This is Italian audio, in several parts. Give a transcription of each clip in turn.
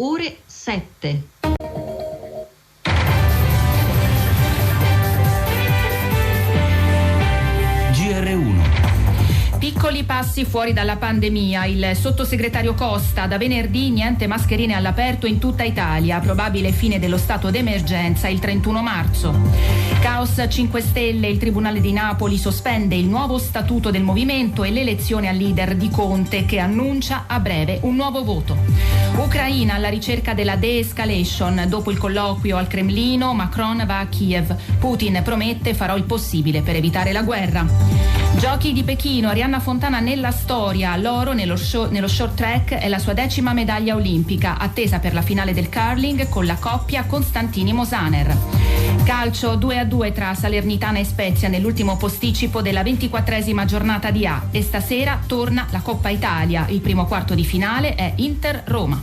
ore 7. GR1. Piccoli passi fuori dalla pandemia. Il sottosegretario Costa: da venerdì niente mascherine all'aperto in tutta Italia, probabile fine dello stato d'emergenza il 31 marzo. Caos 5 Stelle, il Tribunale di Napoli sospende il nuovo statuto del movimento e l'elezione al leader di Conte, che annuncia a breve un nuovo voto. Ucraina alla ricerca della de-escalation. Dopo il colloquio al Cremlino, Macron va a Kiev. Putin promette: farò il possibile per evitare la guerra. Giochi di Pechino, Arianna Fontana nella storia, l'oro nello short track è la sua 10ª medaglia olimpica, attesa per la finale del curling con la coppia Constantini-Mosaner. Calcio 2-2 tra Salernitana e Spezia nell'ultimo posticipo della 24esima giornata di A, e stasera torna la Coppa Italia, il primo quarto di finale è Inter-Roma.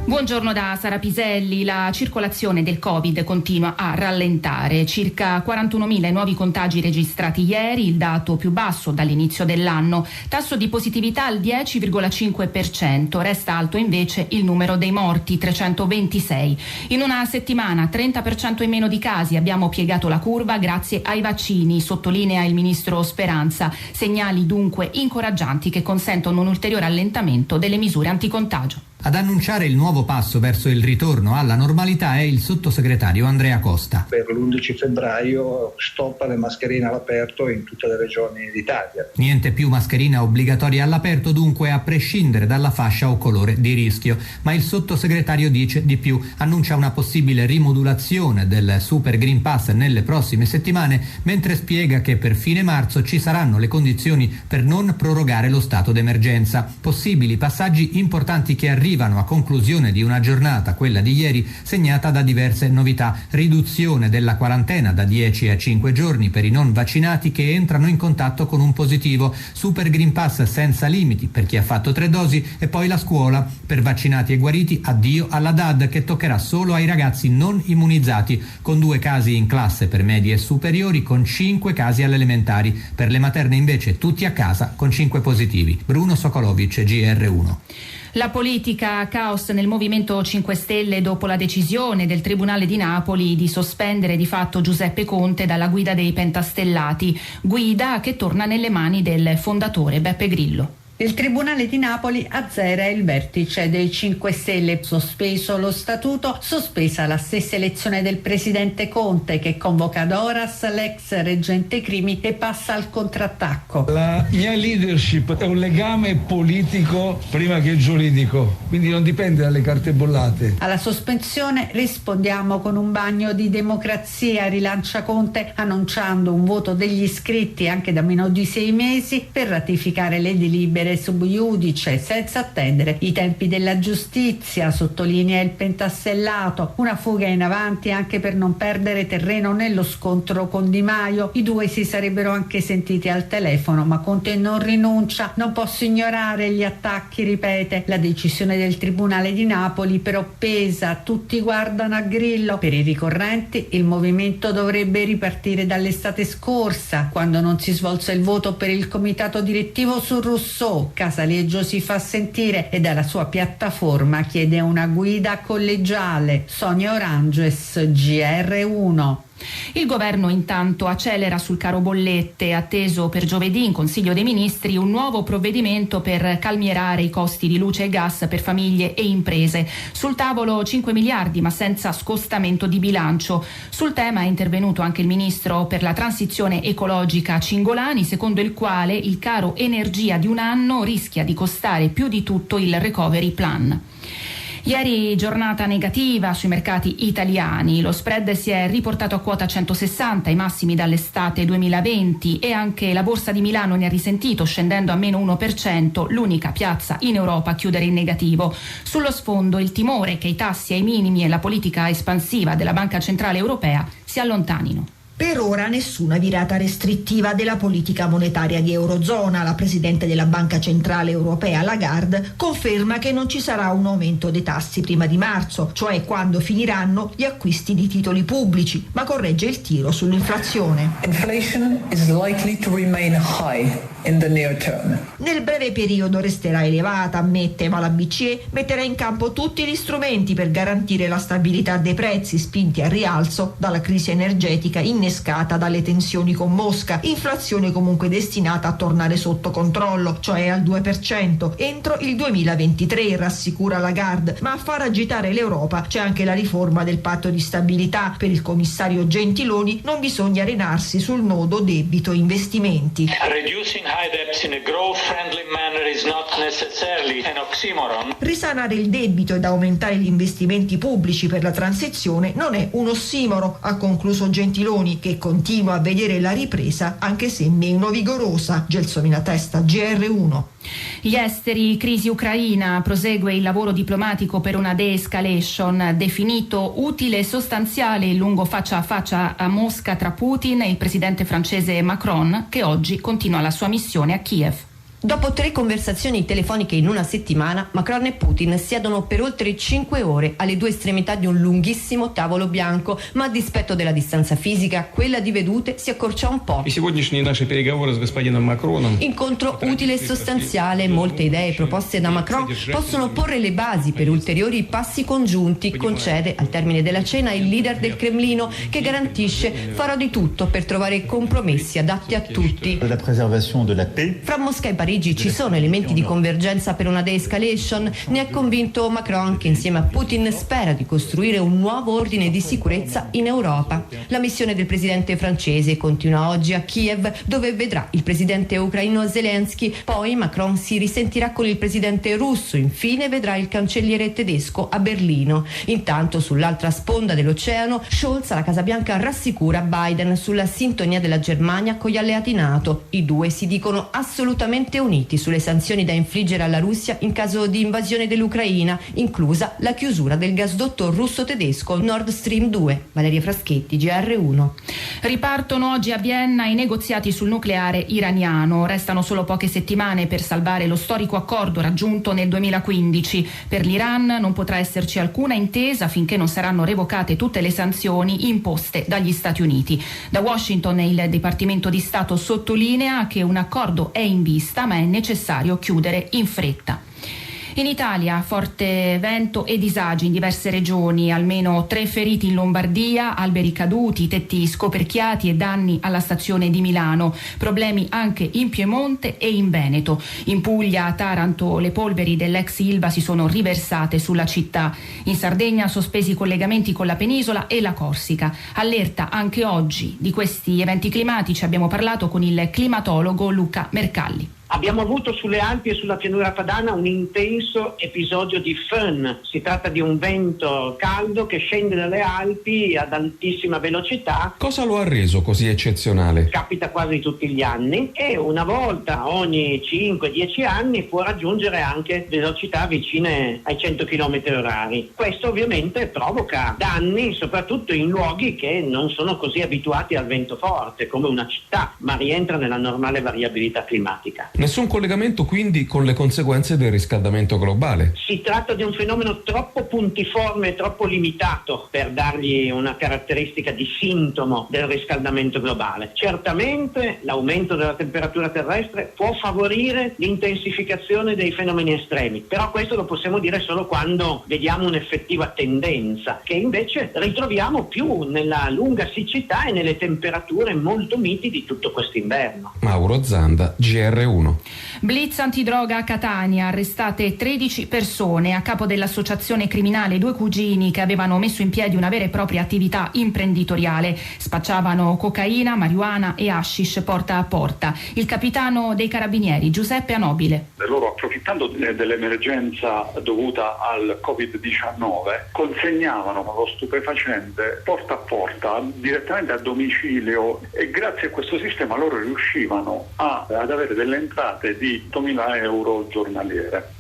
Buongiorno da Sara Piselli. La circolazione del Covid continua a rallentare. Circa 41.000 nuovi contagi registrati ieri, il dato più basso dall'inizio dell'anno. Tasso di positività al 10,5%. Resta alto invece il numero dei morti, 326. In una settimana 30% in meno di casi. Abbiamo piegato la curva grazie ai vaccini, sottolinea il ministro Speranza. Segnali dunque incoraggianti che consentono un ulteriore allentamento delle misure anticontagio. Ad annunciare il nuovo passo verso il ritorno alla normalità è il sottosegretario Andrea Costa. Per l'11 febbraio stop alle mascherine all'aperto in tutte le regioni d'Italia. Niente più mascherina obbligatoria all'aperto, dunque, a prescindere dalla fascia o colore di rischio. Ma il sottosegretario dice di più, annuncia una possibile rimodulazione del Super Green Pass nelle prossime settimane, mentre spiega che per fine marzo ci saranno le condizioni per non prorogare lo stato d'emergenza. Possibili passaggi importanti che arrivano a conclusione di una giornata, quella di ieri, segnata da diverse novità: riduzione della quarantena da 10 a 5 giorni per i non vaccinati che entrano in contatto con un positivo, Super Green Pass senza limiti per chi ha fatto 3 dosi, e poi la scuola. Per vaccinati e guariti, addio alla DAD, che toccherà solo ai ragazzi non immunizzati, con 2 casi in classe per medie e superiori, con 5 casi alle elementari. Per le materne invece tutti a casa con 5 positivi. Bruno Sokolovic, GR1. La politica, caos nel Movimento 5 Stelle dopo la decisione del Tribunale di Napoli di sospendere di fatto Giuseppe Conte dalla guida dei pentastellati, guida che torna nelle mani del fondatore Beppe Grillo. Il Tribunale di Napoli azzera il vertice dei 5 Stelle, sospeso lo statuto, sospesa la stessa elezione del presidente Conte, che convoca ad horas l'ex reggente Crimi e passa al contrattacco. La mia leadership è un legame politico prima che giuridico, quindi non dipende dalle carte bollate. Alla sospensione rispondiamo con un bagno di democrazia, rilancia Conte, annunciando un voto degli iscritti anche da meno di 6 mesi per ratificare le delibere sub iudice senza attendere i tempi della giustizia, sottolinea il pentastellato. Una fuga in avanti anche per non perdere terreno nello scontro con Di Maio. I due si sarebbero anche sentiti al telefono, ma Conte non rinuncia. Non posso ignorare gli attacchi, ripete. La decisione del Tribunale di Napoli però pesa, tutti guardano a Grillo. Per i ricorrenti il movimento dovrebbe ripartire dall'estate scorsa, quando non si svolse il voto per il comitato direttivo su Rousseau. Casaleggio si fa sentire e dalla sua piattaforma chiede una guida collegiale. Sonia Oranges, GR1. Il governo intanto accelera sul caro bollette, atteso per giovedì in Consiglio dei Ministri un nuovo provvedimento per calmierare i costi di luce e gas per famiglie e imprese. Sul tavolo 5 miliardi ma senza scostamento di bilancio. Sul tema è intervenuto anche il ministro per la transizione ecologica Cingolani, secondo il quale il caro energia di un anno rischia di costare più di tutto il recovery plan. Ieri giornata negativa sui mercati italiani, lo spread si è riportato a quota 160, i massimi dall'estate 2020, e anche la borsa di Milano ne ha risentito, scendendo a meno 1%, l'unica piazza in Europa a chiudere in negativo. Sullo sfondo il timore che i tassi ai minimi e la politica espansiva della Banca Centrale Europea si allontanino. Per ora nessuna virata restrittiva della politica monetaria di Eurozona. La presidente della Banca Centrale Europea Lagarde conferma che non ci sarà un aumento dei tassi prima di marzo, cioè quando finiranno gli acquisti di titoli pubblici, ma corregge il tiro sull'inflazione. Inflation is likely to remain high in the near term. Nel breve periodo resterà elevata, ammette, ma la BCE metterà in campo tutti gli strumenti per garantire la stabilità dei prezzi spinti al rialzo dalla crisi energetica innescata dalle tensioni con Mosca, inflazione comunque destinata a tornare sotto controllo, cioè al 2%, entro il 2023, rassicura Lagarde, ma a far agitare l'Europa c'è anche la riforma del patto di stabilità. Per il commissario Gentiloni non bisogna arenarsi sul nodo debito-investimenti. Reducing high debts in a growth-friendly manner is not necessarily an oxymoron. Risanare il debito ed aumentare gli investimenti pubblici per la transizione non è un ossimoro, ha concluso Gentiloni, che continua a vedere la ripresa anche se meno vigorosa. Gelsomina Testa, GR1. Gli esteri, crisi ucraina, prosegue il lavoro diplomatico per una de-escalation, definito utile e sostanziale il lungo faccia a faccia a Mosca tra Putin e il presidente francese Macron, che oggi continua la sua missione a Kiev. Dopo 3 conversazioni telefoniche in una settimana, Macron e Putin siedono per oltre 5 ore alle 2 estremità di un lunghissimo tavolo bianco, ma a dispetto della distanza fisica, quella di vedute si accorcia un po'. Incontro utile e sostanziale, molte idee proposte da Macron possono porre le basi per ulteriori passi congiunti, concede al termine della cena il leader del Cremlino, che garantisce: farò di tutto per trovare compromessi adatti a tutti. Fra Mosca e Parigi ci sono elementi di convergenza per una de-escalation. Ne è convinto Macron, che insieme a Putin spera di costruire un nuovo ordine di sicurezza in Europa. La missione del presidente francese continua oggi a Kiev, dove vedrà il presidente ucraino Zelensky, poi Macron si risentirà con il presidente russo, infine vedrà il cancelliere tedesco a Berlino. Intanto sull'altra sponda dell'oceano Scholz alla Casa Bianca rassicura Biden sulla sintonia della Germania con gli alleati NATO. I due si dicono assolutamente uniti sulle sanzioni da infliggere alla Russia in caso di invasione dell'Ucraina, inclusa la chiusura del gasdotto russo-tedesco Nord Stream 2. Valeria Fraschetti, GR1. Ripartono oggi a Vienna i negoziati sul nucleare iraniano. Restano solo poche settimane per salvare lo storico accordo raggiunto nel 2015. Per l'Iran non potrà esserci alcuna intesa finché non saranno revocate tutte le sanzioni imposte dagli Stati Uniti. Da Washington il Dipartimento di Stato sottolinea che un accordo è in vista, ma è necessario chiudere in fretta. In Italia forte vento e disagi in diverse regioni, almeno 3 feriti in Lombardia, alberi caduti, tetti scoperchiati e danni alla stazione di Milano. Problemi anche in Piemonte e in Veneto. In Puglia, a Taranto, le polveri dell'ex Ilva si sono riversate sulla città. In Sardegna sospesi i collegamenti con la penisola e la Corsica. Allerta anche oggi di questi eventi climatici. Abbiamo parlato con il climatologo Luca Mercalli. Abbiamo avuto sulle Alpi e sulla pianura padana un intenso episodio di föhn. Si tratta di un vento caldo che scende dalle Alpi ad altissima velocità. Cosa lo ha reso così eccezionale? Capita quasi tutti gli anni e una volta ogni 5-10 anni può raggiungere anche velocità vicine ai 100 km/h. Questo ovviamente provoca danni soprattutto in luoghi che non sono così abituati al vento forte come una città, ma rientra nella normale variabilità climatica. Nessun collegamento quindi con le conseguenze del riscaldamento globale. Si tratta di un fenomeno troppo puntiforme e troppo limitato per dargli una caratteristica di sintomo del riscaldamento globale. Certamente l'aumento della temperatura terrestre può favorire l'intensificazione dei fenomeni estremi, però questo lo possiamo dire solo quando vediamo un'effettiva tendenza, che invece ritroviamo più nella lunga siccità e nelle temperature molto miti di tutto quest'inverno. Mauro Zanda, GR1. Blitz antidroga a Catania, arrestate 13 persone, a capo dell'associazione criminale 2 cugini che avevano messo in piedi una vera e propria attività imprenditoriale. Spacciavano cocaina, marijuana e hashish porta a porta. Il capitano dei carabinieri Giuseppe Anobile. Loro, approfittando dell'emergenza dovuta al Covid-19, consegnavano lo stupefacente porta a porta direttamente a domicilio e grazie a questo sistema loro riuscivano ad avere delle entrate di 8.000 euro giornaliere.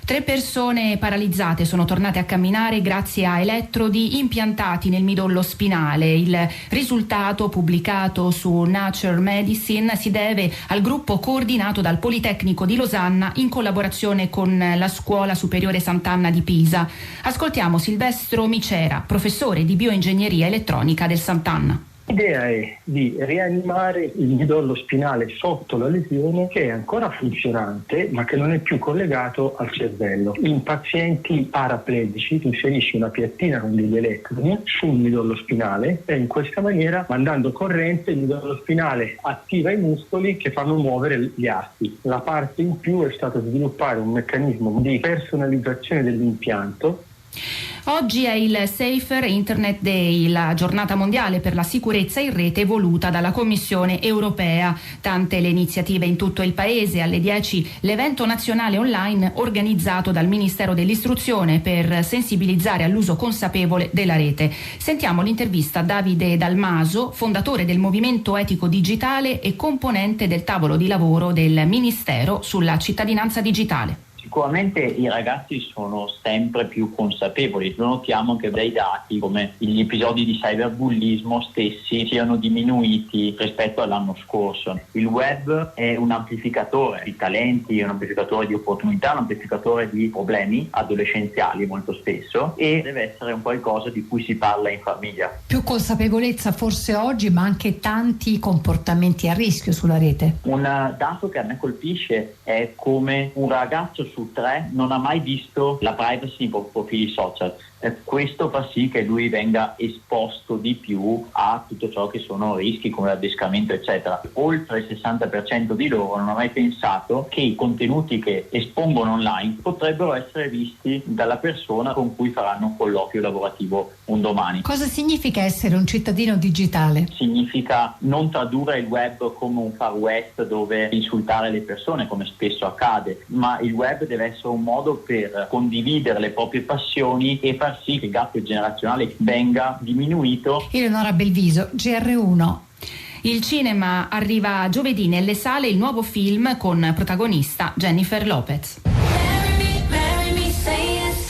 3 persone paralizzate sono tornate a camminare grazie a elettrodi impiantati nel midollo spinale. Il risultato, pubblicato su Nature Medicine, si deve al gruppo coordinato dal Politecnico di Losanna in collaborazione con la Scuola Superiore Sant'Anna di Pisa. Ascoltiamo Silvestro Micera, professore di bioingegneria elettronica del Sant'Anna. L'idea è di rianimare il midollo spinale sotto la lesione, che è ancora funzionante ma che non è più collegato al cervello. In pazienti paraplegici tu inserisci una piattina con degli elettrodi sul midollo spinale e in questa maniera, mandando corrente, il midollo spinale attiva i muscoli che fanno muovere gli assi. La parte in più è stata sviluppare un meccanismo di personalizzazione dell'impianto. Oggi è il Safer Internet Day, la giornata mondiale per la sicurezza in rete voluta dalla Commissione europea. Tante le iniziative in tutto il paese. Alle 10 l'evento nazionale online organizzato dal Ministero dell'Istruzione per sensibilizzare all'uso consapevole della rete. Sentiamo l'intervista a Davide Dalmaso, fondatore del Movimento Etico Digitale e componente del tavolo di lavoro del Ministero sulla cittadinanza digitale. Sicuramente i ragazzi sono sempre più consapevoli, lo notiamo anche dai dati come gli episodi di cyberbullismo stessi siano diminuiti rispetto all'anno scorso. Il web è un amplificatore di talenti, un amplificatore di opportunità, un amplificatore di problemi adolescenziali molto spesso, e deve essere un qualcosa di cui si parla in famiglia. Più consapevolezza forse oggi, ma anche tanti comportamenti a rischio sulla rete. Un dato che a me colpisce è come un ragazzo su 3 non ha mai visto la privacy nei profili social. Questo fa sì che lui venga esposto di più a tutto ciò che sono rischi come l'addescamento eccetera. Oltre il 60% di loro non ha mai pensato che i contenuti che espongono online potrebbero essere visti dalla persona con cui faranno un colloquio lavorativo un domani. Cosa significa essere un cittadino digitale? Significa non tradurre il web come un far west dove insultare le persone, come spesso accade, ma il web deve essere un modo per condividere le proprie passioni e far sì che il gap generazionale venga diminuito. Eleonora Belviso, GR1. Il cinema arriva giovedì nelle sale il nuovo film con protagonista Jennifer Lopez.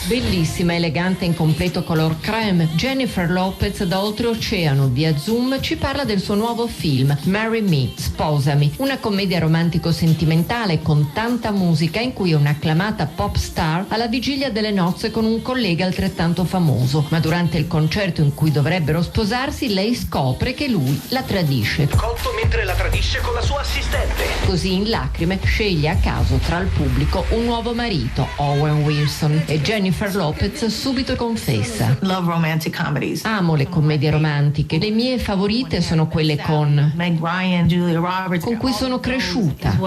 Bellissima, elegante in completo color creme, Jennifer Lopez da oltreoceano via Zoom ci parla del suo nuovo film Marry Me, Sposami, una commedia romantico-sentimentale con tanta musica in cui un'acclamata pop star alla vigilia delle nozze con un collega altrettanto famoso, ma durante il concerto in cui dovrebbero sposarsi lei scopre che lui la tradisce. Colto mentre la tradisce con la sua assistente. Così in lacrime sceglie a caso tra il pubblico un nuovo marito, Owen Wilson, e Jennifer Lopez subito confessa: Love romantic comedies. Amo le commedie romantiche. Le mie favorite sono quelle con Meg Ryan, Julia Roberts, con cui sono cresciuta.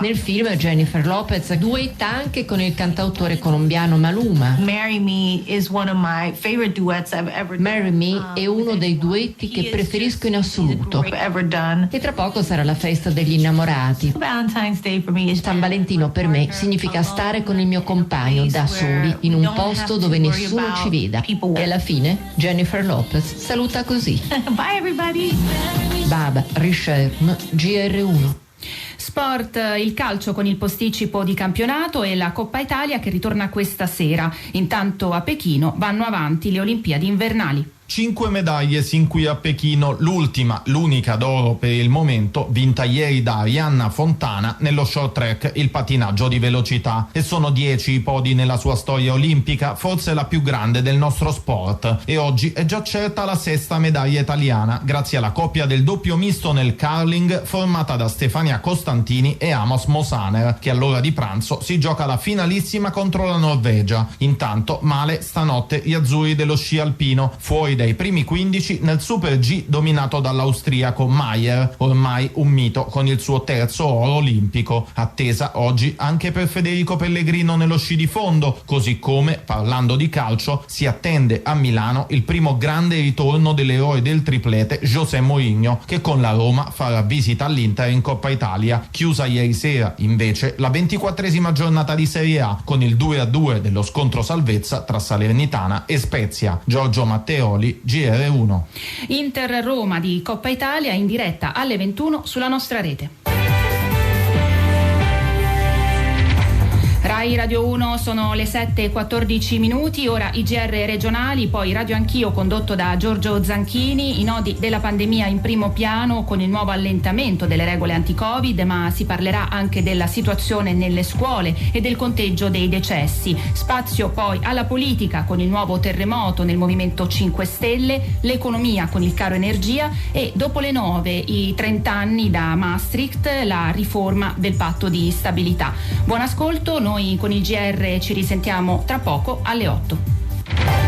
Nel film Jennifer Lopez duetta anche con il cantautore colombiano Maluma. Marry Me is one of my favorite duets I've ever done. Marry Me è uno dei duetti che preferisco in assoluto. E tra poco sarà la festa degli innamorati. Valentine's Day for me is San Valentino per me significa stare con il mio compagno da soli in un posto dove nessuno ci veda. E alla fine Jennifer Lopez saluta così. Bye everybody. Baba Rischerm, GR1. Sport, il calcio con il posticipo di campionato e la Coppa Italia che ritorna questa sera. Intanto a Pechino vanno avanti le Olimpiadi invernali. 5 medaglie sin qui a Pechino, l'unica d'oro per il momento, vinta ieri da Arianna Fontana nello short track, il patinaggio di velocità. E sono 10 i podi nella sua storia olimpica, forse la più grande del nostro sport. E oggi è già certa la 6ª medaglia italiana, grazie alla coppia del doppio misto nel curling formata da Stefania Costantini e Amos Mosaner, che all'ora di pranzo si gioca la finalissima contro la Norvegia. Intanto male stanotte gli azzurri dello sci alpino, fuori dai primi 15 nel Super G dominato dall'austriaco Mayer, ormai un mito con il suo 3° oro olimpico. Attesa oggi anche per Federico Pellegrino nello sci di fondo, così come, parlando di calcio, si attende a Milano il primo grande ritorno dell'eroe del triplete José Mourinho, che con la Roma farà visita all'Inter in Coppa Italia. Chiusa ieri sera invece la 24esima giornata di Serie A con il 2-2 dello scontro salvezza tra Salernitana e Spezia. Giorgio Matteoli, GR1. Inter-Roma di Coppa Italia in diretta alle 21 sulla nostra rete. RAI Radio 1 sono le 7:14, ora i GR regionali, poi Radio Anch'io condotto da Giorgio Zanchini, i nodi della pandemia in primo piano con il nuovo allentamento delle regole anti-Covid, ma si parlerà anche della situazione nelle scuole e del conteggio dei decessi. Spazio poi alla politica con il nuovo terremoto nel Movimento 5 Stelle, l'economia con il caro energia e dopo le 9 i 30 anni da Maastricht, la riforma del patto di stabilità. Buon ascolto, noi con il GR ci risentiamo tra poco alle 8.